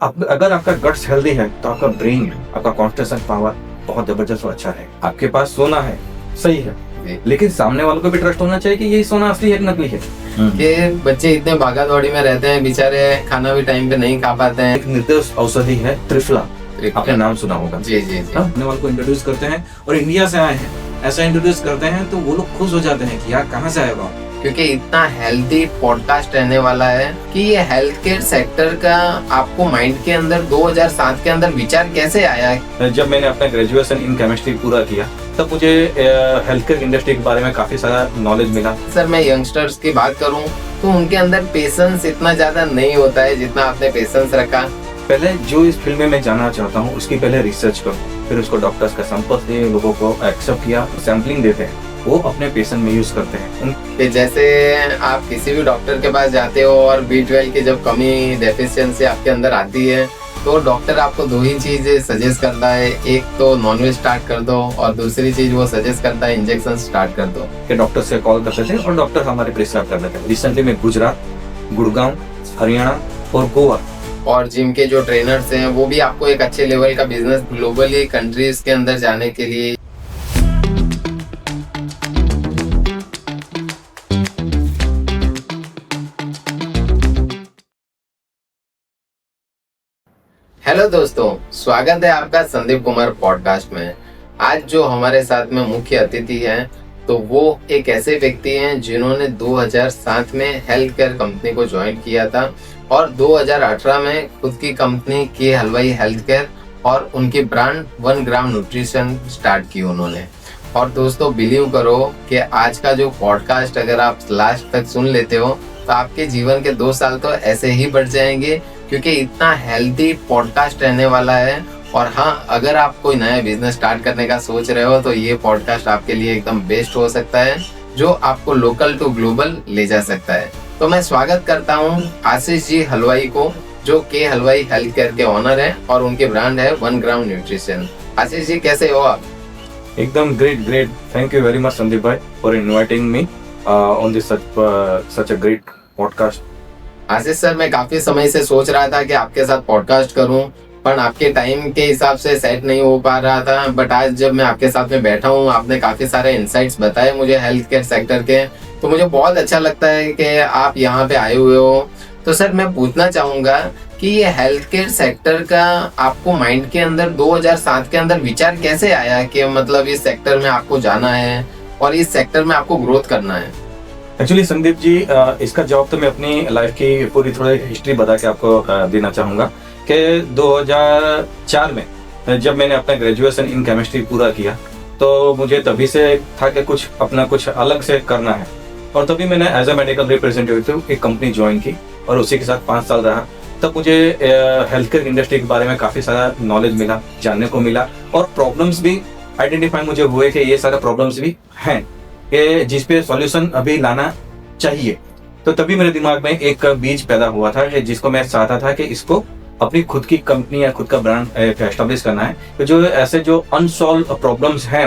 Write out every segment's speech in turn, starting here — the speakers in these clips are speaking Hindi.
अगर आपका गट्स हेल्दी है तो आपका ब्रेन, आपका कॉन्सेंट्रेशन पावर बहुत जबरदस्त और अच्छा है। आपके पास सोना है, सही है, लेकिन सामने वालों को भी ट्रस्ट होना चाहिए कि यही सोना असली है कि नकली है। कि बच्चे इतने भागा दौड़ी में रहते हैं, बेचारे खाना भी टाइम पे नहीं खा पाते हैं। एक निर्दोष औषधि है त्रिफला, आपने नाम सुना होगा। जी जी जी। अपने वालों को इंट्रोड्यूस करते हैं और इंडिया से आए हैं, ऐसा इंट्रोड्यूस करते हैं तो वो लोग खुश हो जाते हैं कि यार कहाँ से आएगा, क्योंकि इतना हेल्दी पॉडकास्ट रहने वाला है कि ये हेल्थ केयर सेक्टर का आपको माइंड के अंदर 2007 के अंदर विचार कैसे आया है? जब मैंने अपना ग्रेजुएशन इन केमिस्ट्री पूरा किया तब मुझे हेल्थ केयर इंडस्ट्री के बारे में काफी सारा नॉलेज मिला। सर मैं यंगस्टर्स की बात करूं तो उनके अंदर पेशेंस इतना ज्यादा नहीं होता है जितना आपने पेशेंस रखा। पहले जो इस फील्ड में मैं जाना चाहता हूँ उसकी पहले रिसर्च करो, फिर उसको डॉक्टर्स का संपर्क दिए, लोगों को एक्सेप्ट किया, सैम्पलिंग देते हैं, वो अपने पेशेंट में यूज करते हैं। कि जैसे आप किसी भी डॉक्टर के पास जाते हो और B12 की जब कमी डेफिशिएंसी आपके अंदर आती है तो डॉक्टर आपको दो ही चीज सजेस्ट करता है, एक तो नॉनवेज स्टार्ट कर दो और दूसरी चीज वो सजेस्ट करता है इंजेक्शन स्टार्ट कर दो। कि डॉक्टर से कॉल करते थे और डॉक्टर हमारे प्रिस्क्राइब कर देते थे। रिसेंटली में गुजरात, गुड़गांव, हरियाणा और गोवा और जिम के जो ट्रेनर्स हैं वो भी आपको एक अच्छे लेवल का बिजनेस ग्लोबली कंट्रीज के अंदर जाने के लिए। हेलो दोस्तों, स्वागत है आपका संदीप कुमार पॉडकास्ट में। आज जो हमारे साथ में मुख्य अतिथि हैं तो वो एक ऐसे व्यक्ति हैं जिन्होंने 2007 में हेल्थ केयर कंपनी को ज्वाइन किया था और 2018 में खुद की कंपनी के हलवाई हेल्थ केयर और उनकी ब्रांड 1 ग्राम न्यूट्रिशन स्टार्ट की उन्होंने। और दोस्तों बिलीव करो कि आज का जो पॉडकास्ट अगर आप लास्ट तक सुन लेते हो तो आपके जीवन के 2 साल तो ऐसे ही बढ़ जाएंगे, क्योंकि इतना हेल्दी पॉडकास्ट रहने वाला है। और हाँ, अगर आप कोई नया बिजनेस स्टार्ट करने का सोच रहे हो तो ये पॉडकास्ट आपके लिए एकदम बेस्ट हो सकता है, जो आपको लोकल टू ग्लोबल ले जा सकता है। तो मैं स्वागत करता हूँ आशीष जी हलवाई को, जो के हलवाई हेल्थ केयर के ऑनर है और उनकी ब्रांड है 1 ग्राम न्यूट्रिशन। आशीष जी कैसे हो आप? एकदम great. Thank you very much Sandeep भाई for inviting me on this such a great podcast. Ashish sir, मैं काफी समय से सोच रहा था कि आपके साथ पॉडकास्ट करूं, पर आपके टाइम के हिसाब से सेट नहीं हो पा रहा था। बट आज जब मैं आपके साथ में बैठा हूं, आपने काफी सारे इंसाइट्स बताए मुझे हेल्थ केयर सेक्टर के, तो मुझे बहुत अच्छा लगता है कि आप यहाँ पे आए हुए हो। तो सर मैं पूछना चाहूंगा कि ये हेल्थ केयर सेक्टर का आपको माइंड के अंदर 2007 के अंदर विचार कैसे आया कि मतलब इस सेक्टर में आपको जाना है और इस सेक्टर में आपको ग्रोथ करना है? एक्चुअली संदीप जी, इसका जवाब तो मैं अपनी लाइफ की पूरी थोड़ी हिस्ट्री बता के आपको देना चाहूँगा कि 2004 में जब मैंने अपना ग्रेजुएशन इन केमिस्ट्री पूरा किया तो मुझे तभी से था कि कुछ अलग से करना है। और तभी मैंने एज अ मेडिकल रिप्रेजेंटेटिव एक कंपनी ज्वाइन की और उसी के साथ 5 साल रहा। तब मुझे हेल्थ केयर इंडस्ट्री के बारे में काफ़ी सारा नॉलेज मिला, जानने को मिला, और प्रॉब्लम्स भी आइडेंटिफाई मुझे हुए कि ये सारे प्रॉब्लम्स भी हैं कि जिस पे सॉल्यूशन अभी लाना चाहिए। तो तभी मेरे दिमाग में एक बीज पैदा हुआ था कि जिसको मैं चाहता था कि इसको अपनी खुद की कंपनी या खुद का ब्रांड एस्टेब्लिश करना है। तो जो ऐसे जो अनसॉल्व प्रॉब्लम्स हैं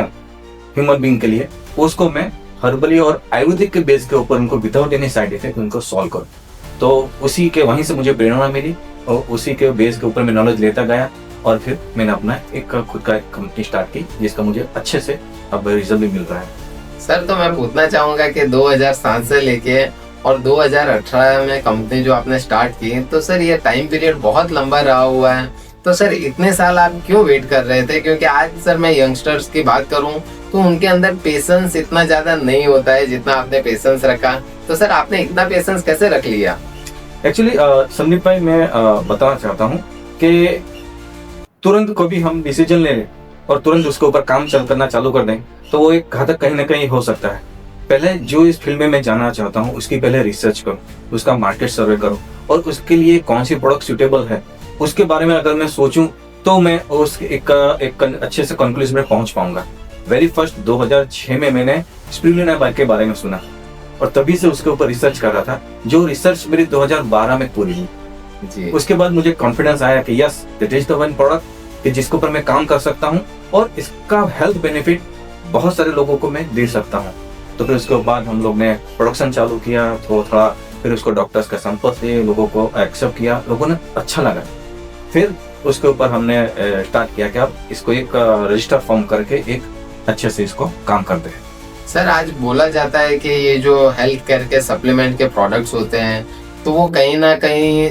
ह्यूमन बीइंग के लिए, उसको मैं हर्बली और आयुर्वेदिक के बेस के ऊपर उनको विदाउट एनी साइड इफेक्ट उनको सॉल्व करूँ। तो उसी के वहीं से मुझे प्रेरणा मिली और उसी के बेस के ऊपर मैं नॉलेज लेता गया और फिर मैंने अपना एक खुद का एक कंपनी स्टार्ट की, जिसका मुझे अच्छे से अब रिजल्ट भी मिल रहा है। सर तो मैं पूछना चाहूंगा कि 2007 से लेके और 2018 में कंपनी जो आपने स्टार्ट की, तो सर ये टाइम पीरियड बहुत लंबा रहा हुआ है। तो सर इतने साल आप क्यों वेट कर रहे थे? क्योंकि आज सर मैं यंगस्टर्स की बात करूं तो उनके अंदर पेशेंस इतना ज्यादा नहीं होता है जितना आपने पेशेंस रखा। तो सर आपने इतना पेशेंस कैसे रख लिया? एक्चुअली संदीप भाई, मैं बताना चाहता हूँ कि तुरंत कभी हम डिसीजन ले लें और तुरंत उसके ऊपर काम करना चालू कर दें तो वो एक घातक कहीं ना कहीं हो सकता है। पहले जो इस फील्ड में मैं जाना चाहता हूँ उसकी पहले रिसर्च करो, उसका मार्केट सर्वे करो और उसके लिए कौन सी प्रोडक्ट सूटेबल है उसके बारे में अगर मैं सोचूं तो मैं उस एक अच्छे से कंक्लूजन में पहुंच पाऊंगा। वेरी फर्स्ट 2006 में मैंने स्पिरुलिना के बारे में सुना और तभी से उसके ऊपर रिसर्च कर रहा था, जो रिसर्च मेरी 2012 में पूरी हुई। उसके बाद मुझे कॉन्फिडेंस आया कि yes, that is the one product कि जिसके ऊपर मैं काम कर सकता हूँ और इसका हेल्थ बेनिफिट बहुत सारे लोगों को मैं दे सकता हूँ। तो फिर उसके बाद हम लोग ने प्रोडक्शन चालू किया, तो थोड़ा फिर उसको डॉक्टर्स का संपर्क दिए, लोगों को एक्सेप्ट किया, लोगों ने अच्छा लगा। फिर उसके ऊपर हमने स्टार्ट किया कि अब इसको एक रजिस्टर फॉर्म करके एक अच्छे से इसको काम करते हैं। सर आज बोला जाता है कि ये जो हेल्थ केयर के सप्लीमेंट के प्रोडक्ट्स होते हैं तो वो कहीं ना कहीं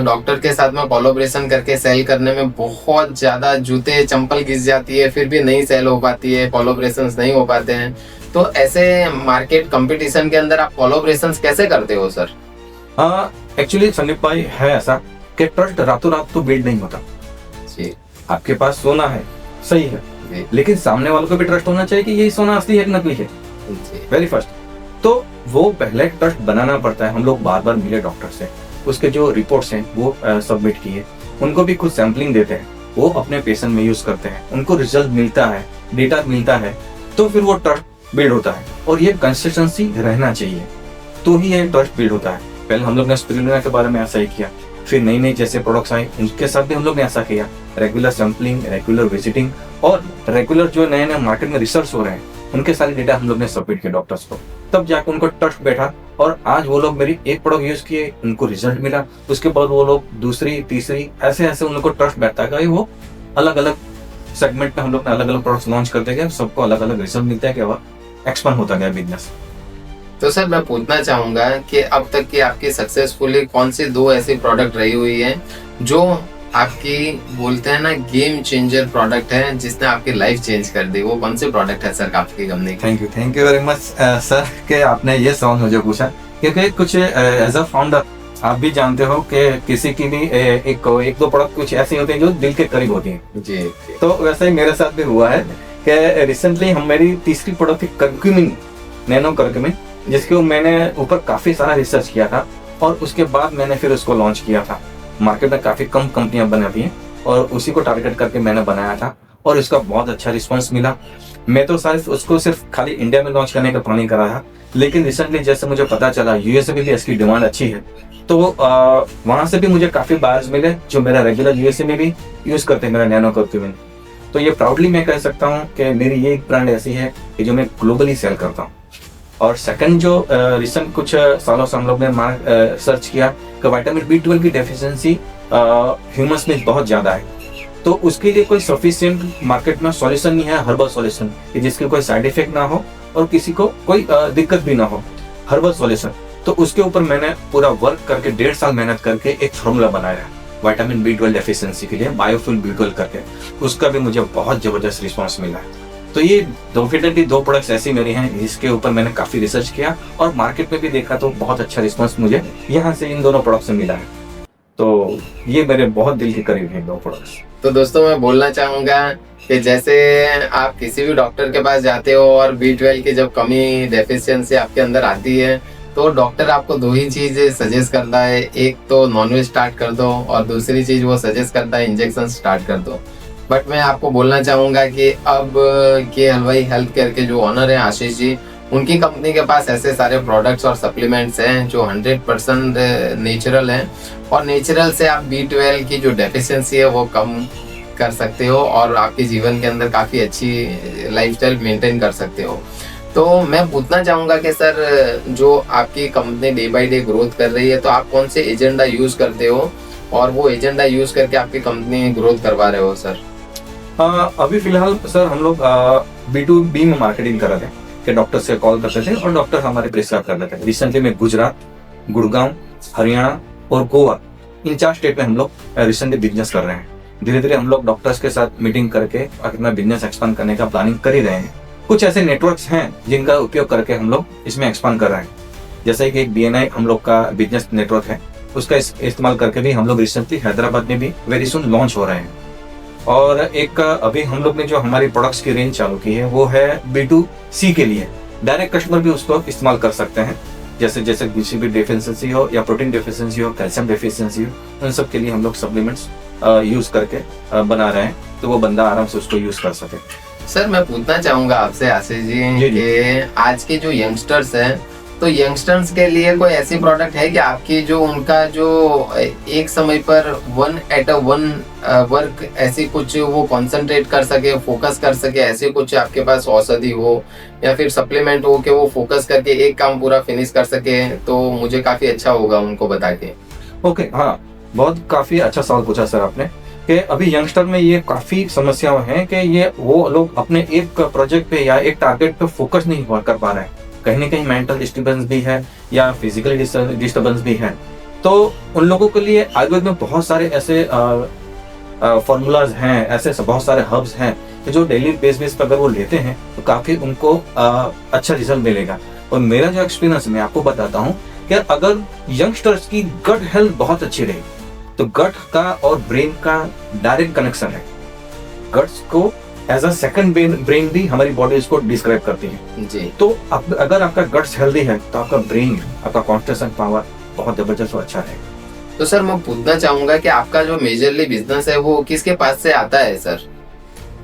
डॉक्टर के साथ में कोलैबोरेशन करके सेल करने में बहुत ज़्यादा जूते चंपल घिस जाती है, फिर भी नहीं सेल हो पाती है, कोलैबोरेशंस नहीं हो पाते हैं। तो ऐसे मार्केट कंपटीशन के अंदर आप कोलैबोरेशंस कैसे करते हो सर? एक्चुअली संदीप भाई है ऐसा कि ट्रस्ट रातों रात तो बिल्ड नहीं होता जी। आपके पास सोना है, सही है, लेकिन सामने वालों को भी ट्रस्ट होना चाहिए कि ये सोना असली है कि नकली है। वेरी फर्स्ट तो वो पहले ट्रस्ट बनाना पड़ता है। हम लोग बार बार मिले डॉक्टर से, उसके जो रिपोर्ट्स हैं वो सबमिट किए, उनको भी कुछ सैम्पलिंग देते हैं, वो अपने पेशेंट में यूज करते हैं, उनको रिजल्ट मिलता है, डेटा मिलता है, तो फिर वो ट्रस्ट बिल्ड होता है। और ये कंसिस्टेंसी रहना चाहिए तो ही ये ट्रस्ट बिल्ड होता है। पहले हम लोग ने स्पिरुलिना के बारे में ऐसा ही किया, फिर नई नई जैसे प्रोडक्ट्स आए उनके साथ भी हम लोग ने ऐसा किया। रेगुलर सैम्पलिंग, रेगुलर विजिटिंग और रेगुलर जो नए नए मार्केट में रिसर्च हो रहे हैं उनके सारे डेटा हम लोग ने सबमिट किए डॉक्टर्स को, तब जाकर उनको ट्रस्ट बैठा। और आज वो लोग मेरी एक प्रोडक्ट यूज किए, उनको रिजल्ट मिला, उसके बाद वो लोग दूसरी तीसरी ऐसे ऐसे उन लोग को ट्रस्ट बैठता है। वो अलग अलग सेगमेंट में हम लोग ने अलग अलग प्रोडक्ट्स लॉन्च करते गए, सबको अलग अलग रिजल्ट मिलता है कि वह एक्सपांड होता गया बिजनेस। तो सर मैं पूछना चाहूंगा कि अब तक की आपकी सक्सेसफुली कौन सी 2 ऐसी प्रोडक्ट रही हुई है जो आपकी बोलते हैं ना गेम चेंजर प्रोडक्ट है, जिसने आपकी लाइफ चेंज कर दी? वो कौन सी प्रोडक्ट है सर आपकी कंपनी की? Thank you very much sir कि आपने ये सवाल मुझे पूछा, क्योंकि कुछ एज अ फाउंडर आप भी जानते हो कि किसी की भी एक दो प्रोडक्ट कुछ ऐसी होती हैं जो दिल के करीब होती हैं जी। तो वैसे ही मेरे साथ भी हुआ है कि रिसेंटली मेरी तीसरी प्रोडक्ट थी करक्यूमिन, नैनो करक्यूमिन, जिसके मैंने ऊपर काफी सारा रिसर्च किया था और उसके बाद मैंने फिर उसको लॉन्च किया था। मार्केट में काफी कम कंपनियां बनाती हैं और उसी को टारगेट करके मैंने बनाया था और इसका बहुत अच्छा रिस्पांस मिला। मैं तो उसको सिर्फ खाली इंडिया में लॉन्च करने का प्लान ही करा था, लेकिन रिसेंटली जैसे मुझे पता चला यूएसए में भी इसकी डिमांड अच्छी है, तो वहां से भी मुझे काफी बायर्स मिले जो मेरा रेगुलर यूएसए में भी यूज करते हैं मेरा नैनो करक्यूमिन। तो ये प्राउडली मैं कह सकता हूँ कि मेरी ये एक ब्रांड ऐसी है कि जो मैं ग्लोबली सेल करता हूँ। और सेकंड जो रिसेंट कुछ सालों से हम लोग ने सर्च किया कि विटामिन B12 की डेफिशिएंसी ह्यूमंस में बहुत ज्यादा है, तो उसके लिए कोई सफिशिएंट मार्केट में सॉल्यूशन नहीं है, हर्बल सॉल्यूशन कि जिसके कोई साइड इफेक्ट ना हो और किसी को कोई दिक्कत भी ना हो, हर्बल सॉल्यूशन। तो उसके ऊपर मैंने पूरा वर्क करके 1.5 साल मेहनत करके एक फॉर्मूला बनाया है विटामिन B12 डेफिशिएंसी के लिए, बायोफुल B12 करके। उसका भी मुझे बहुत जबरदस्त रिस्पॉन्स मिला है। तो ये डेफिनेटली 2 प्रोडक्ट्स ऐसी मेरी हैं जिसके ऊपर मैंने काफी रिसर्च किया और मार्केट में भी देखा तो बहुत अच्छा रिस्पांस मुझे यहाँ से इन दोनों प्रोडक्ट से मिला है। तो ये मेरे बहुत दिल के करीब हैं 2 प्रोडक्ट्स। तो दोस्तों मैं बोलना चाहूंगा कि जैसे आप किसी भी डॉक्टर के पास जाते हो और B12 की जब कमी डेफिशिएंसी आपके अंदर आती है तो डॉक्टर आपको 2 ही चीज सजेस्ट करता है, एक तो नॉनवेज स्टार्ट कर दो और दूसरी चीज वो सजेस्ट करता है इंजेक्शन स्टार्ट कर दो। बट मैं आपको बोलना चाहूंगा कि अब के हलवाई हेल्थ केयर के जो ऑनर हैं आशीष जी, उनकी कंपनी के पास ऐसे सारे प्रोडक्ट्स और सप्लीमेंट्स हैं जो 100% नेचुरल हैं और नेचुरल से आप B12 की जो डेफिशिएंसी है वो कम कर सकते हो और आपके जीवन के अंदर काफ़ी अच्छी लाइफस्टाइल मेंटेन कर सकते हो। तो मैं पूछना चाहूँगा कि सर जो आपकी company day by day growth कर रही है तो आप कौन से एजेंडा यूज़ करते हो और वो एजेंडा यूज़ करके आपकी कंपनी ग्रोथ करवा रहे हो सर? अभी फिलहाल सर हम लोग B2B में मार्केटिंग कर रहे थे कि डॉक्टर से कॉल करते थे और डॉक्टर हमारे प्रिस्क्राइब कर देते थे। रिसेंटली में गुजरात, गुड़गांव, हरियाणा और गोवा, इन 4 स्टेट में हम लोग रिसेंटली बिजनेस कर रहे हैं। धीरे धीरे हम लोग डॉक्टर्स के साथ मीटिंग करके अपना बिजनेस एक्सपांड करने का प्लानिंग कर ही रहे हैं। कुछ ऐसे नेटवर्क्स हैं जिनका उपयोग करके हम लोग इसमें एक्सपांड कर रहे हैं, जैसे कि एक BNI हम लोग का बिजनेस नेटवर्क है, उसका इस्तेमाल करके भी हम लोग रिसेंटली हैदराबाद में भी वेरी सुन लॉन्च हो रहे हैं। और एक अभी हम लोग ने जो हमारी प्रोडक्ट्स की रेंज चालू की है वो है B2C के लिए, डायरेक्ट कस्टमर भी उसको इस्तेमाल कर सकते हैं, जैसे जैसे BCB डेफिशिएंसी हो या प्रोटीन डेफिशिएंसी हो, कैल्शियम डेफिशिएंसी हो, उन सब के लिए हम लोग सप्लीमेंट्स यूज करके बना रहे हैं तो वो बंदा आराम से उसको यूज कर सके। सर मैं पूछना चाहूंगा आपसे आशीष जी कि आज के जो यंगस्टर्स हैं तो यंगस्टर्स के लिए कोई ऐसी प्रोडक्ट है कि आपकी जो उनका जो एक समय पर one at a one work ऐसी कुछ वो कंसंट्रेट कर सके, फोकस कर सके, ऐसे कुछ आपके पास औषधि हो या फिर सप्लीमेंट हो कि वो फोकस करके एक काम पूरा फिनिश कर सके, तो मुझे काफी अच्छा होगा उनको बता के। ओके, हाँ, बहुत काफी अच्छा सवाल पूछा सर आपने कि अभी यंगस्टर में ये काफी समस्याएं हैं कि ये वो लोग अपने एक प्रोजेक्ट पे या एक टारगेट पे फोकस नहीं कर पा रहे हैं। कहीं ना कहीं मेंटल डिस्टर्बेंस भी है या फिजिकल डिस्टर्बेंस भी है। तो उन लोगों के लिए आयुर्वेद में बहुत सारे ऐसे फॉर्मूलाज हैं, ऐसे बहुत सारे हर्ब्स हैं कि जो डेली बेस पर अगर वो लेते हैं तो काफी उनको अच्छा रिजल्ट मिलेगा। और मेरा जो एक्सपीरियंस मैं आपको बताता हूँ कि अगर यंगस्टर्स की गट हेल्थ बहुत अच्छी रहे तो गट का और ब्रेन का डायरेक्ट कनेक्शन है। गट्स को एज अ सेकंड ब्रेन भी हमारी बॉडी इसको डिस्क्राइब करती है जी। तो अगर आपका गट्स हेल्दी है तो आपका ब्रेन, आपका कॉन्सेंट्रेशन पावर बहुत जबरदस्त और अच्छा रहेगा। तो सर मैं पूछना चाहूंगा कि आपका जो मेजरली बिजनेस है वो किसके पास से आता है सर?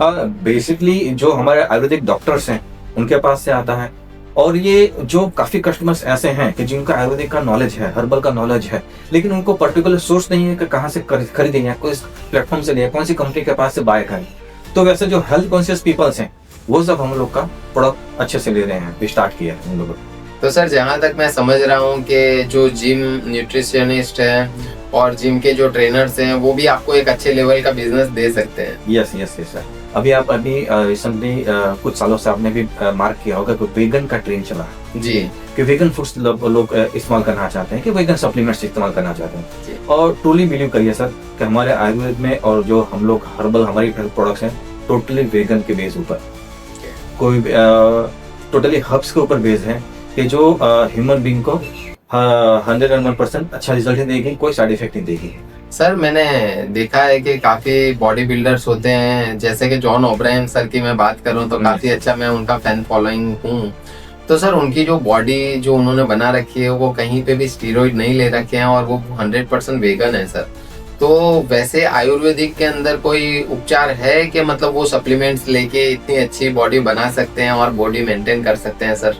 बेसिकली जो हमारे आयुर्वेदिक डॉक्टर्स हैं उनके पास से आता है। और ये जो काफी कस्टमर्स ऐसे हैं कि जिनका आयुर्वेदिक का नॉलेज है, हर्बल का नॉलेज है, लेकिन उनको पर्टिकुलर सोर्स नहीं है कि कहाँ से खरीदें या कोई प्लेटफॉर्म से लिया, कौन सी कंपनी के पास से बाय करें। तो वैसे जो हेल्थ कॉन्शियस पीपल्स हैं वो सब हम लोग का प्रोडक्ट अच्छे से ले रहे हैं, स्टार्ट किया है हम लोगों ने। तो सर जहाँ तक मैं समझ रहा हूँ कि जो जिम न्यूट्रिशनिस्ट है और जिम के जो ट्रेनर्स हैं वो भी आपको एक अच्छे लेवल का बिजनेस दे सकते हैं। Yes sir. अभी रिसेंटली कुछ सालों से आपने भी मार्क किया होगा कि वेगन का ट्रेंड चला है जी कि वेगन फूड्स लोग इस्तेमाल करना चाहते हैं, कि वेगन सप्लीमेंट्स इस्तेमाल करना चाहते जी। हैं। और ट्रूली बिलीव करिए सर कि हमारे आयुर्वेद में और जो हम लोग हर्बल हमारी प्रोडक्ट्स हैं टोटली वेगन के बेस ऊपर, कोई टोटली हर्ब्स के ऊपर बेस है कि जो ह्यूमन बीइंग को 101% अच्छा रिजल्ट ही देगी, कोई साइड इफेक्ट नहीं देगी। सर मैंने देखा है कि काफी बॉडी बिल्डर्स होते हैं, जैसे कि जॉन ओब्रायन सर की मैं बात करूं तो काफी अच्छा, मैं उनका फैन फॉलोइंग हूं। तो सर उनकी जो बॉडी जो उन्होंने बना रखी है वो कहीं पे भी स्टीरॉइड नहीं ले रखे हैं और वो 100% वेगन है सर। तो वैसे आयुर्वेदिक के अंदर कोई उपचार है कि मतलब वो सप्लीमेंट्स लेके इतनी अच्छी बॉडी बना सकते हैं और बॉडी मेंटेन कर सकते हैं सर?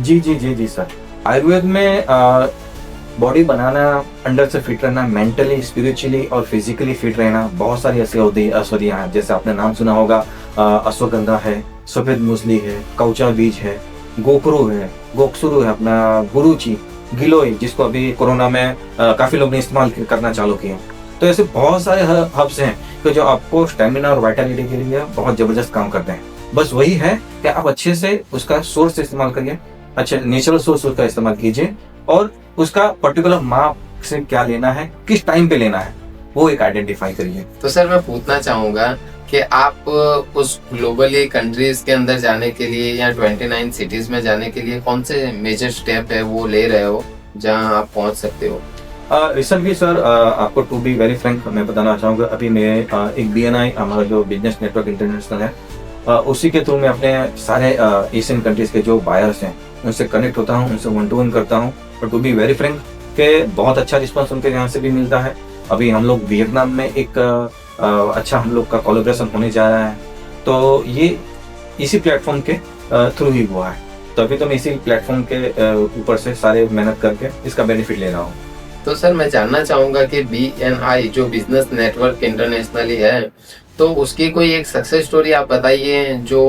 जी सर। आयुर्वेद में बॉडी बनाना, अंदर से फिट रहना, मेंटली, स्पिरिचुअली और फिजिकली फिट रहना, बहुत सारी ऐसी औषधियाँ हैं। जैसे आपने नाम सुना होगा, अश्वगंधा है, सफेद मूसली है, कौचा बीज है, गोखरू है, गोक्सुरु है, अपना गुरुची, गिलोय, जिसको अभी कोरोना में काफी लोग ने इस्तेमाल करना चालू किया। तो ऐसे बहुत सारे हर्ब्स हैं कि जो आपको स्टेमिना और वाइटलिटी के लिए बहुत जबरदस्त काम करते हैं। बस वही है कि आप अच्छे से उसका सोर्स इस्तेमाल करिए, अच्छे नेचुरल सोर्स उसका इस्तेमाल कीजिए और उसका पर्टिकुलर माप से क्या लेना है, किस टाइम पे लेना है, वो एक आइडेंटिफाई करिए। तो सर मैं पूछना चाहूंगा कि आप उस ग्लोबली कंट्रीज के अंदर जाने के लिए या 29 सिटीज में जाने के लिए कौन से मेजर स्टेप है वो ले रहे हो जहां आप पहुंच सकते हो? रिसेंटली सर, आपको टू बी वेरी फ्रैंक मैं बताना चाहूँगा, अभी मैं एक BNI हमारा जो बिजनेस नेटवर्क इंटरनेशनल है, उसी के थ्रू मैं अपने सारे एशियन कंट्रीज के जो बायर्स हैं उनसे कनेक्ट होता हूँ, उनसे 1-to-1 करता हूँ। और टू बी वेरी फ्रैंक के बहुत अच्छा रिस्पांस उनके यहाँ से भी मिलता है। अभी हम लोग वियतनाम में एक अच्छा हम लोग का कोलैबोरेशन होने जा रहा है, तो ये इसी प्लेटफॉर्म के थ्रू ही हुआ है। तो अभी तो मैं इसी प्लेटफॉर्म के ऊपर से सारे मेहनत करके इसका बेनिफिट ले रहा हूँ। तो सर मैं जानना चाहूंगा कि BNI जो बिजनेस नेटवर्क इंटरनेशनली है, तो उसकी कोई एक सक्सेस स्टोरी आप बताइए जो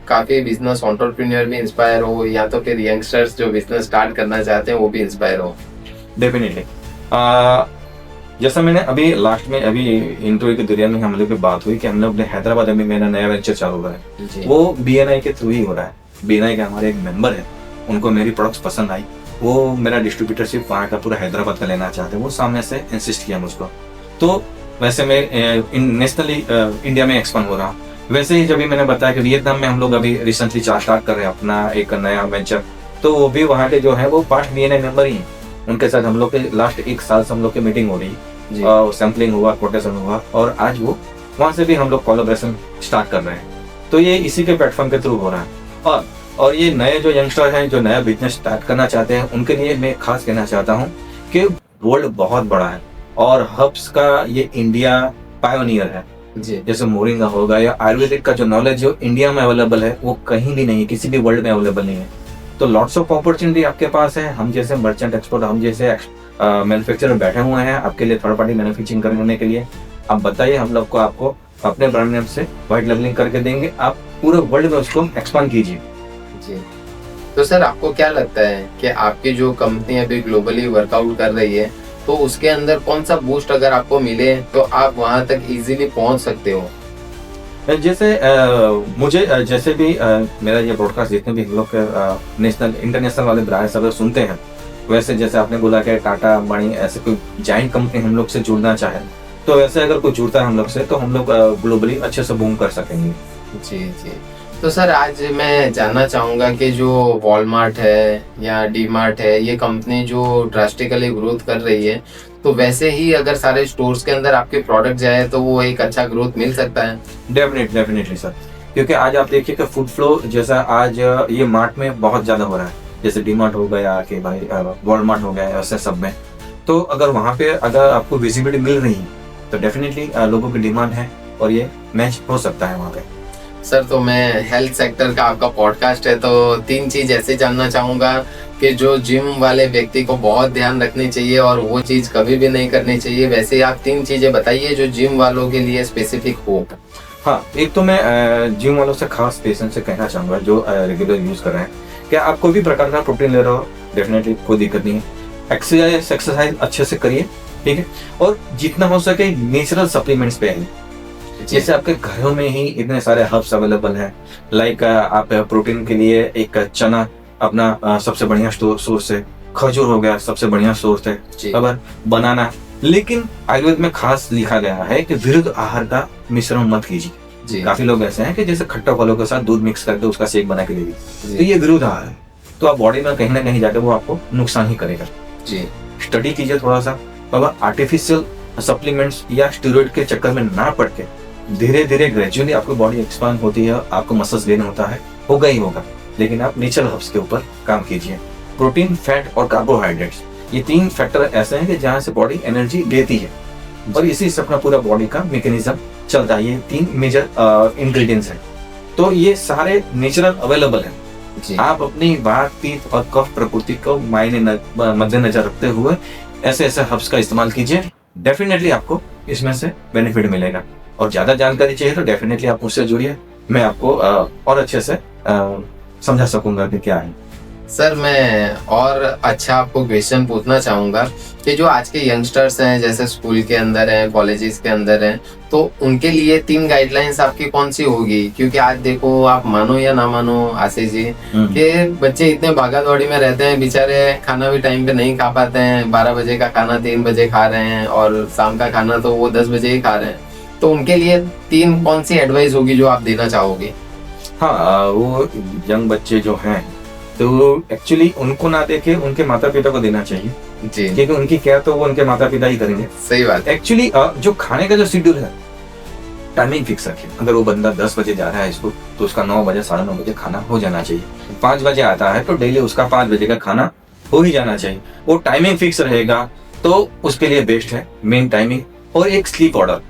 काफी बिजनेस एंटरप्रेन्योर भी इंस्पायर हो या तो फिर यंगस्टर्स जो बिजनेस स्टार्ट करना चाहते हैं वो भी इंस्पायर हो। डेफिनेटली। जैसा मैंने अभी लास्ट में अभी इंटरव्यू के दौरान में हम लोग की बात हुई कि हमने अपने हैदराबाद में मेरा नया वेंचर चालू हो रहा है, वो BNI के थ्रू ही हो रहा है। BNI के हमारे एक मेंबर है, उनको मेरी प्रोडक्ट्स पसंद आई, वो मेरा डिस्ट्रीब्यूटरशिप वहाँ का पूरा हैदराबाद का लेना चाहते हैं, वो सामने से इंसिस्ट किया मुझको। तो वैसे मैं नेशनली इंडिया में एक्सपांड हो रहा हूँ। वैसे ही जब भी मैंने बताया कि वियतनाम में हम लोग अभी रिसेंटली स्टार्ट कर रहे हैं अपना एक नया वेंचर, तो वो भी वहाँ के जो है वो पार्ट BNI मेंबर ही हैं। उनके साथ हम लोग के लास्ट 1 साल से हम लोग की मीटिंग हो रही, सैम्पलिंग हुआ, कोटेशन हुआ, और आज वो वहाँ से भी हम लोग कोलैबोरेशन स्टार्ट कर रहे हैं। तो ये इसी के प्लेटफॉर्म के थ्रू हो रहा है। और ये नए जो यंगस्टर हैं जो नया बिजनेस स्टार्ट करना चाहते हैं, उनके लिए मैं खास कहना चाहता हूँ कि वर्ल्ड बहुत बड़ा है और हर्ब्स का ये इंडिया पायोनियर है। जैसे मोरिंगा होगा या आयुर्वेदिक का जो नॉलेज जो इंडिया में अवेलेबल है वो कहीं भी नहीं है, किसी भी वर्ल्ड में अवेलेबल नहीं है। तो लॉट्स ऑफ अपॉर्चुनिटी आपके पास है। हम जैसे मर्चेंट एक्सपोर्ट, हम जैसे मैन्युफैक्चरर बैठे हुए हैं आपके लिए थर्ड पार्टी मैन्युफैक्चरिंग करने के लिए। आप बताइए, हम लोग को आपको अपने ब्रांड नेम से व्हाइट लेबलिंग करके देंगे, आप पूरे वर्ल्ड में उसको एक्सपांड कीजिए। जी। तो सर आपको क्या लगता है कि आपकी जो कंपनी अभी ग्लोबली वर्कआउट कर रही है तो उसके अंदर कौन सा बूस्ट अगर आपको मिले तो आप वहां तक इजीली पहुंच सकते हो? जैसे मुझे जैसे भी मेरा ये ब्रॉडकास्ट जितने भी हम लोग नेशनल इंटरनेशनल वाले ब्रांड सब सुनते हैं, वैसे जैसे आपने बोला कि टाटा अंबानी ऐसे कोई जाइंट कंपनी हम लोग से जुड़ना चाहे, तो वैसे अगर कोई जुड़ता है हम लोग से तो हम लोग ग्लोबली अच्छे से बूम कर सकेंगे। जी जी। तो सर आज मैं जानना चाहूँगा कि जो वॉलमार्ट है या डी मार्ट है, ये कंपनी जो ड्रास्टिकली ग्रोथ कर रही है, तो वैसे ही अगर सारे स्टोर्स के अंदर आपके प्रोडक्ट जाए तो वो एक अच्छा ग्रोथ मिल सकता है? डेफिनेटली सर, क्योंकि आज आप देखिए कि फूड फ्लो जैसा आज ये मार्ट में बहुत ज़्यादा हो रहा है, जैसे डी मार्ट हो गया कि भाई वॉलमार्ट हो गया, ऐसे सब में। तो अगर वहाँ पे अगर आपको विजिबिलिटी मिल रही है तो डेफिनेटली लोगों की डिमांड है और ये मैच हो सकता है वहाँ पे। सर तो मैं हेल्थ सेक्टर का आपका पॉडकास्ट है, तो 3 चीज ऐसे जानना चाहूंगा कि जो जिम वाले व्यक्ति को बहुत ध्यान रखनी चाहिए और वो चीज कभी भी नहीं करनी चाहिए। वैसे आप 3 चीजें बताइए जो जिम वालों के लिए स्पेसिफिक हो। हाँ, एक तो मैं जिम वालों से खास पेशेंट से कहना चाहूंगा जो रेगुलर यूज कर रहे हैं, क्या आप कोई भी प्रकार का प्रोटीन ले रहे हो, डेफिनेटली कोई दिक्कत नहीं है। एक्सरसाइज अच्छे से करिए, ठीक है, और जितना हो सके नेचुरल सप्लीमेंट्स पे आइए। जैसे आपके घरों में ही इतने सारे हर्ब्स अवेलेबल हैं, लाइक आप प्रोटीन के लिए एक चना अपना सबसे बढ़िया सोर्स है, खजूर हो गया सबसे बढ़िया सोर्स है, खबर बनाना। लेकिन आयुर्वेद में खास लिखा गया है कि विरुद्ध आहार का मिश्रण मत कीजिए। काफी लोग ऐसे हैं कि जैसे खट्टा फलों के साथ दूध मिक्स करके उसका शेक बना के दे दी, तो ये विरुद्ध आहार है, तो आप बॉडी में कहीं ना कहीं जाकर वो आपको नुकसान ही करेगा। जी, स्टडी कीजिए थोड़ा सा, बाबा आर्टिफिशियल सप्लीमेंट्स या स्टेरॉइड के चक्कर में ना पड़ के धीरे धीरे ग्रेजुअली आपकी बॉडी एक्सपांड होती है, आपको मसल्स गेन होता है, होगा ही होगा। लेकिन आप नेचुरल हर्ब्स के ऊपर काम कीजिए। प्रोटीन, फैट और कार्बोहाइड्रेट्स, ये 3 फैक्टर ऐसे हैं कि जहाँ से बॉडी एनर्जी लेती है और इसी से अपना पूरा बॉडी का मैकेनिज्म चलता है। ये 3 मेजर इंग्रेडिएंट्स हैं, तो ये सारे नेचुरल अवेलेबल हैं। आप अपनी वात, पित्त और कफ प्रकृति को मद्देनजर रखते हुए ऐसे ऐसे हर्ब्स का इस्तेमाल कीजिए, डेफिनेटली आपको इसमें से बेनिफिट मिलेगा। और ज्यादा जानकारी चाहिए तो डेफिनेटली आप मुझसे जुड़िए, मैं आपको और अच्छे से समझा सकूंगा कि क्या है। सर मैं और अच्छा आपको क्वेश्चन पूछना चाहूंगा कि जो आज के यंगस्टर्स हैं, जैसे स्कूल के अंदर हैं, कॉलेजेस के अंदर हैं, तो उनके लिए 3 गाइडलाइंस आपकी कौन सी होगी? क्योंकि आज देखो, आप मानो या ना मानो आशीष जी, कि बच्चे इतने भागा दौड़ी में रहते हैं, बेचारे खाना भी टाइम पे नहीं खा पाते हैं। 12 बजे का खाना 3 बजे खा रहे हैं और शाम का खाना तो वो 10 बजे ही खा रहे हैं। तो उनके लिए 3 कौन सी एडवाइस होगी जो आप देना चाहोगे? हाँ, वो यंग बच्चे जो हैं तो एक्चुअली उनको ना देके उनके माता पिता को देना चाहिए जी, क्योंकि उनकी केयर तो वो उनके माता पिता ही करेंगे। सही बात। एक्चुअली जो खाने का जो शेड्यूल है, टाइमिंग फिक्स रखिए। अगर वो बंदा 10 बजे जा रहा है स्कूल तो उसका 9 बजे 9:30 बजे खाना हो जाना चाहिए। 5 बजे आता है तो डेली उसका 5 बजे का खाना हो ही जाना चाहिए। वो टाइमिंग फिक्स रहेगा तो उसके लिए बेस्ट है मेन टाइमिंग। और एक स्लीप ऑर्डर,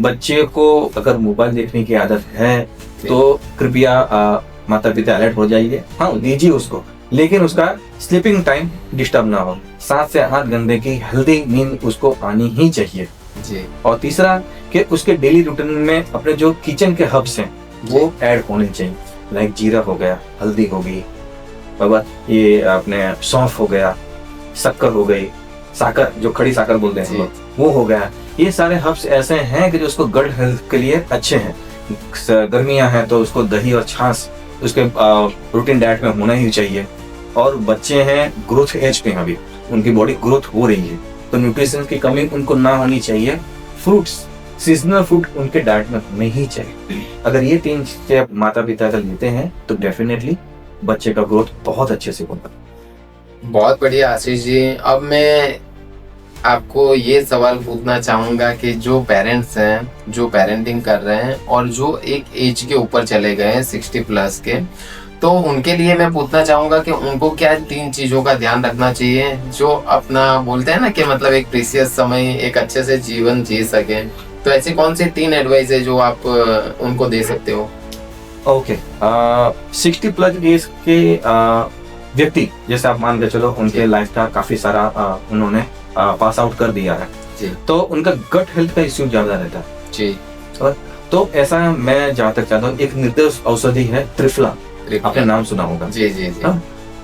बच्चे को अगर मोबाइल देखने की आदत है तो कृपया माता पिता अलर्ट हो जाइए। हाँ, दीजिए उसको, लेकिन उसका स्लीपिंग टाइम डिस्टर्ब ना हो। 7 से 8 घंटे की हेल्दी नींद उसको आनी ही चाहिए जी। और तीसरा कि उसके डेली रूटीन में अपने जो किचन के हर्ब्स हैं वो ऐड होने चाहिए, लाइक जीरा हो गया, हल्दी हो गई, बाबा ये अपने सौंफ हो गया, शक्कर हो गई, साकर जो खड़ी साकर बोलते हैं वो हो गया। ये सारे हर्ब्स ऐसे हैं कि जो उसको गट हेल्थ के लिए अच्छे हैं। गर्मियां हैं तो उसको दही और छाछ उसके रूटीन डाइट में होना ही चाहिए। और बच्चे हैं ग्रोथ एज पे, अभी उनकी बॉडी ग्रोथ हो रही है तो न्यूट्रिशन की कमी उनको ना होनी चाहिए। फ्रूट्स, सीजनल फ्रूट उनके डाइट में होने ही चाहिए। अगर ये 3 स्टेप माता पिता का लेते हैं तो डेफिनेटली बच्चे का ग्रोथ बहुत अच्छे से होगा। बहुत बढ़िया आशीष जी। अब मैं आपको ये सवाल पूछना चाहूंगा कि जो पेरेंट्स हैं, जो पेरेंटिंग कर रहे हैं और जो एक एज के ऊपर चले गए हैं 60 प्लस के, तो उनके लिए मैं पूछना चाहूंगा कि उनको क्या 3 चीजों का ध्यान रखना चाहिए जो अपना बोलते हैं ना कि मतलब एक प्रीशियस समय एक अच्छे से जीवन जी सके। तो ऐसे कौन से 3 एडवाइस है जो आप उनको दे सकते हो? ओके, 60 प्लस एज के व्यक्ति जैसे आप मान के चलो उनके लाइफ का काफी सारा उन्होंने पास आउट कर दिया है जी, तो उनका गट हेल्थ का इश्यू ज्यादा रहता है जी। और तो ऐसा मैं जहाँ तक चाहता हूँ, एक निर्देश औषधि है त्रिफला, आपने नाम सुना होगा जी जी जी।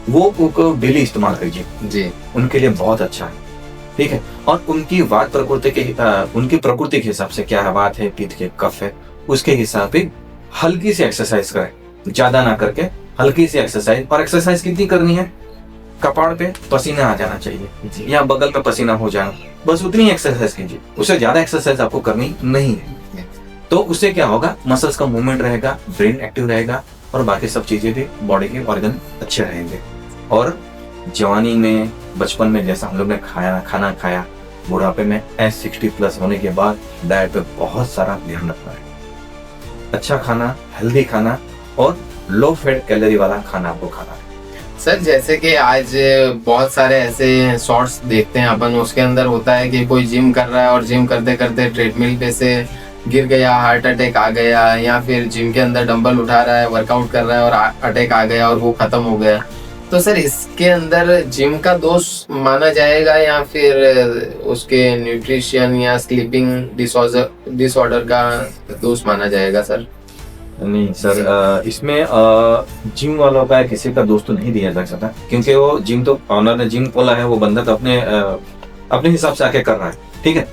वो उनको डेली इस्तेमाल कीजिए जी, उनके लिए बहुत अच्छा है। ठीक है। और उनकी उनकी प्रकृति के हिसाब से क्या है, बात है, पित्त है, कफ है, उसके हिसाब से हल्की सी एक्सरसाइज करें, ज्यादा ना करके हल्की सी एक्सरसाइज। और एक्सरसाइज कितनी करनी है, कपाड़ पे पसीना आ जाना चाहिए या बगल में पसीना हो जाना, बस उतनी एक्सरसाइज कीजिए, उससे ज्यादा एक्सरसाइज आपको करनी नहीं है। तो उससे क्या होगा, मसल्स का मूवमेंट रहेगा, ब्रेन एक्टिव रहेगा और बाकी सब चीजें भी, बॉडी के ऑर्गन अच्छे रहेंगे। और जवानी में, बचपन में जैसा हम लोग ने खाना खाया, बुढ़ापे में एज 60 प्लस होने के बाद डाइट पे बहुत सारा ध्यान रखना है। अच्छा खाना, हेल्दी खाना और लो फैट कैलोरी वाला खाना आपको खाना है। सर जैसे कि आज बहुत सारे ऐसे शॉर्ट्स देखते हैं अपन, उसके अंदर होता है कि कोई जिम कर रहा है और जिम करते करते ट्रेडमिल पे से गिर गया, हार्ट अटैक आ गया, या फिर जिम के अंदर डंबल उठा रहा है, वर्कआउट कर रहा है और अटैक आ गया और वो खत्म हो गया। तो सर इसके अंदर जिम का दोष माना जाएगा या फिर उसके न्यूट्रिशन या स्लीपिंग डिसऑर्डर का दोष माना जाएगा सर? नहीं सर, इसमें जिम वालों का किसी का दोस्त तो नहीं दिया जा सकता, क्योंकि वो जिम तो ऑनर ने जिम खोला है, वो बंदा तो अपने हिसाब से आके कर रहा है। ठीक है।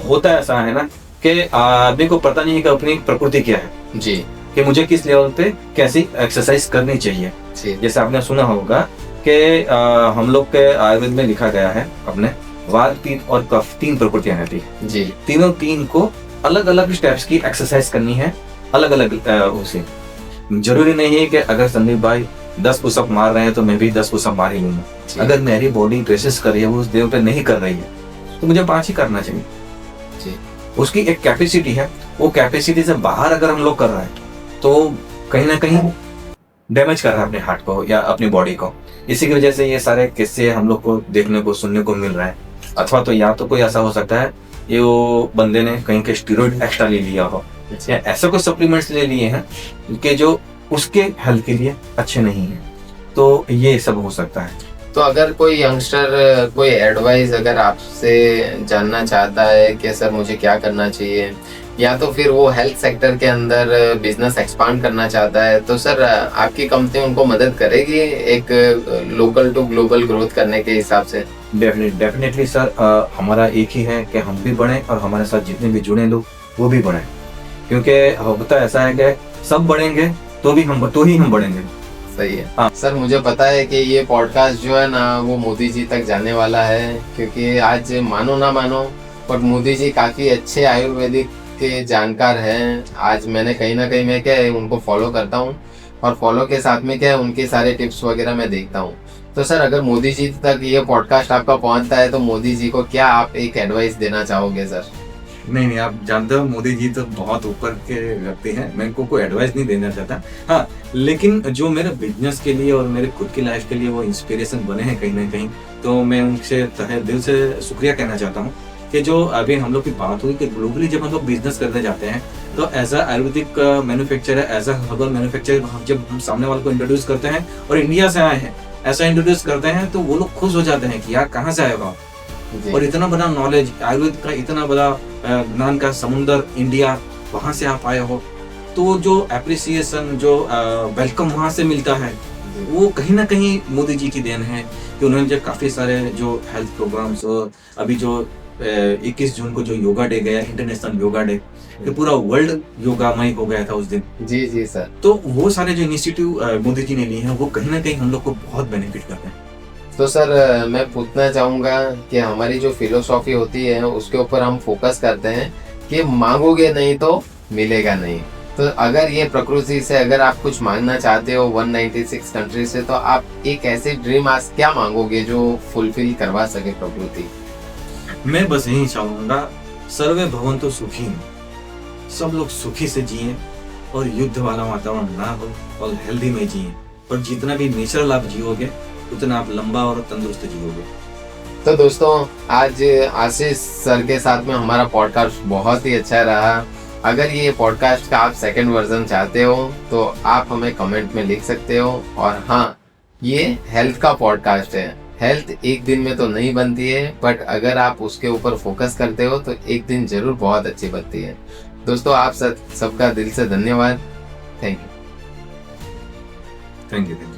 होता है ऐसा है ना कि आदमी को पता नहीं है कि अपनी प्रकृति क्या है जी, कि मुझे किस लेवल पे कैसी एक्सरसाइज करनी चाहिए। जैसे आपने सुना होगा कि हम लोग के आयुर्वेद में लिखा गया है, अपने वात, पित्त और कफ 3 प्रकृतियां रहती है जी। तीन को अलग अलग स्टेप्स की एक्सरसाइज करनी है, अलग अलग उसे। जरूरी नहीं है कि अगर संदीप भाई 10 पुशअप मार रहे हैं तो मैं भी 10 पुशअप मार ही लूंगा। अगर मेरी बॉडी रेसिस्ट कर रही है, वो उस लेवल पे नहीं कर रही है, तो मुझे 5 ही करना चाहिए जी। उसकी एक कैपेसिटी है, वो कैपेसिटी से बाहर अगर हम लोग कर रहे हैं तो कहीं ना कहीं डैमेज कर रहा है अपने हार्ट को या अपनी बॉडी को। इसी की वजह से ये सारे किस्से हम लोग को देखने को, सुनने को मिल रहा है। अथवा तो या तो कोई ऐसा हो सकता है ये वो बंदे ने कहीं के स्टीरॉइड एक्स्ट्रा ले लिया हो, या ऐसा कोई सप्लीमेंट्स ले लिए हैं कि जो उसके हेल्थ के लिए अच्छे नहीं है, तो ये सब हो सकता है। तो अगर कोई यंगस्टर कोई एडवाइस अगर आपसे जानना चाहता है कि सर मुझे क्या करना चाहिए, या तो फिर वो हेल्थ सेक्टर के अंदर बिजनेस एक्सपांड करना चाहता है, तो सर आपकी कंपनी उनको मदद करेगी एक लोकल टू ग्लोबल ग्रोथ करने के हिसाब से? डेफिनेटली सर, हमारा एक ही है कि हम भी बढ़ें और हमारे साथ जितने भी जुड़े लोग वो भी बढ़ें, क्योंकि होता ऐसा है कि सब बढ़ेंगे तो ही हम बढ़ेंगे। सही है। सर मुझे पता है कि ये पॉडकास्ट जो है ना वो मोदी जी तक जाने वाला है, क्योंकि आज मानो ना मानो पर मोदी जी काफी अच्छे आयुर्वेदिक के जानकार हैं। आज मैंने कहीं ना कहीं मैं क्या है उनको फॉलो करता हूँ, और फॉलो के साथ में क्या है उनके सारे टिप्स वगैरह मैं देखता हूँ। तो सर अगर मोदी जी तक ये पॉडकास्ट आपका पहुंचता है तो मोदी जी को क्या आप एक एडवाइस देना चाहोगे सर? नहीं, आप जानते हो मोदी जी तो बहुत ऊपर के व्यक्ति हैं, मैं इनको कोई एडवाइस नहीं देना चाहता। हाँ, लेकिन जो मेरे बिजनेस के लिए और मेरे खुद की लाइफ के लिए वो इंस्पिरेशन बने हैं कहीं ना कहीं, तो मैं उनसे तहे दिल से शुक्रिया कहना चाहता हूँ कि जो अभी हम लोग की बात हुई कि ग्लोबली जब हम लोग बिजनेस करने जाते हैं तो as a ayurvedic manufacturer, as a herbal manufacturer जब हम सामने वाले को इंट्रोड्यूस करते हैं और इंडिया से आए हैं ऐसा इंट्रोड्यूस करते हैं, तो वो लोग खुश हो जाते हैं कि यार कहाँ से आएगा, और इतना बड़ा नॉलेज, आयुर्वेद का इतना बड़ा ज्ञान का समुंदर इंडिया, वहां से आप आए हो, तो जो एप्रिसिएशन, जो वेलकम वहां से मिलता है, वो कहीं ना कहीं मोदी जी की देन है कि उन्होंने जो काफी सारे जो हेल्थ प्रोग्राम्स, अभी जो 21 जून को जो योगा डे गया, इंटरनेशनल योगा डे, कि पूरा वर्ल्ड योगामय हो गया था उस दिन। जी जी सर। तो वो सारे जो इनिशिएटिव मोदी जी ने लिए हैं वो कहीं ना कहीं हम लोग को बहुत बेनिफिट करते हैं। तो सर मैं पूछना चाहूँगा कि हमारी जो फिलोसॉफी होती है उसके ऊपर हम फोकस करते हैं कि मांगोगे नहीं तो मिलेगा नहीं। तो अगर ये प्रकृति से अगर आप कुछ मांगना चाहते हो 196 कंट्री से, तो आप एक ऐसे ड्रीम आज क्या मांगोगे जो फुलफिल करवा सके प्रकृति? मैं बस यही चाहूँगा, सर्वे भवन्तु सुखी, सब लोग सुखी से जिए और युद्ध वाला वातावरण ना हो और हेल्दी में जिए, और जितना भी नेचुरल आप जियोगे उतना आप लंबा और तंदुरुस्त जियोगे। तो दोस्तों आज आशीष सर के साथ में हमारा पॉडकास्ट बहुत ही अच्छा रहा। अगर ये पॉडकास्ट का आप सेकंड वर्जन चाहते हो तो आप हमें कमेंट में लिख सकते हो। और हाँ, ये हेल्थ का पॉडकास्ट है। हेल्थ एक दिन में तो नहीं बनती है, बट अगर आप उसके ऊपर फोकस करते हो तो एक दिन जरूर बहुत अच्छी बनती है। दोस्तों आप सबका दिल से धन्यवाद। Thank you.